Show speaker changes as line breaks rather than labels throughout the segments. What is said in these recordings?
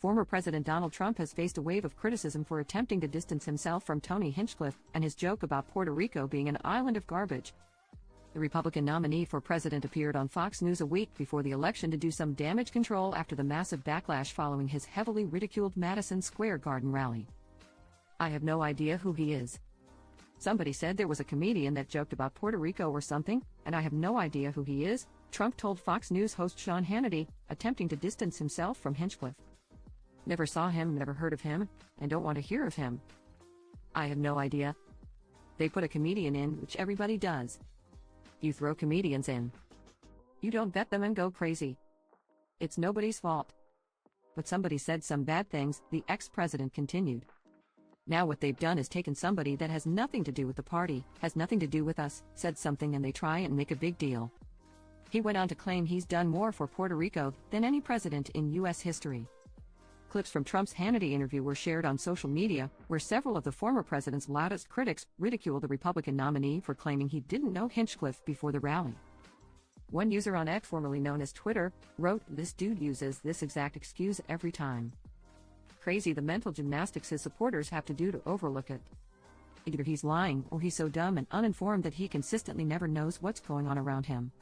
Former President Donald Trump has faced a wave of criticism for attempting to distance himself from Tony Hinchcliffe and his joke about Puerto Rico being an island of garbage. The Republican nominee for president appeared on Fox News a week before the election to do some damage control after the massive backlash following his heavily ridiculed Madison Square Garden rally. "I have no idea who he is. Somebody said there was a comedian that joked about Puerto Rico or something, and I have no idea who he is," Trump told Fox News host Sean Hannity, attempting to distance himself from Hinchcliffe. "Never saw him, never heard of him, and don't want to hear of him. I have no idea. They put a comedian in, which everybody does. You throw comedians in. You don't vet them and go crazy. It's nobody's fault. But somebody said some bad things," the ex-president continued. "Now what they've done is taken somebody that has nothing to do with the party, has nothing to do with us, said something, and they try and make a big deal." He went on to claim he's done more for Puerto Rico than any president in U.S. history. Clips from Trump's Hannity interview were shared on social media, where several of the former president's loudest critics ridiculed the Republican nominee for claiming he didn't know Hinchcliffe before the rally. One user on X, formerly known as Twitter, wrote, "This dude uses this exact excuse every time. Crazy the mental gymnastics his supporters have to do to overlook it. Either he's lying or he's so dumb and uninformed that he consistently never knows what's going on around him."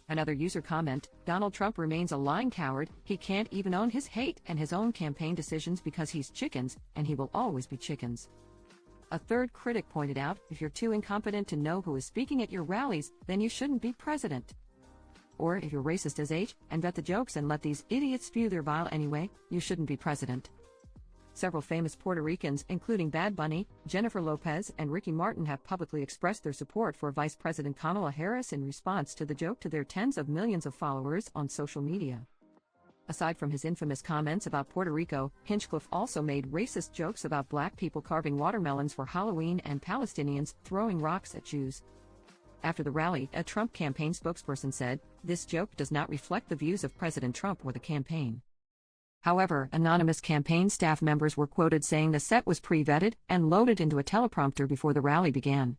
Another user comment, "Donald Trump remains a lying coward. He can't even own his hate and his own campaign decisions because he's chickens, and he will always be chickens." A third critic pointed out, "If you're too incompetent to know who is speaking at your rallies, then you shouldn't be president. Or if you're racist as H and vet the jokes and let these idiots spew their bile anyway, you shouldn't be president." Several famous Puerto Ricans, including Bad Bunny, Jennifer Lopez, and Ricky Martin, have publicly expressed their support for Vice President Kamala Harris in response to the joke to their tens of millions of followers on social media. Aside from his infamous comments about Puerto Rico, Hinchcliffe also made racist jokes about black people carving watermelons for Halloween and Palestinians throwing rocks at Jews. After the rally, a Trump campaign spokesperson said, "This joke does not reflect the views of President Trump or the campaign." However, anonymous campaign staff members were quoted saying the set was pre-vetted and loaded into a teleprompter before the rally began.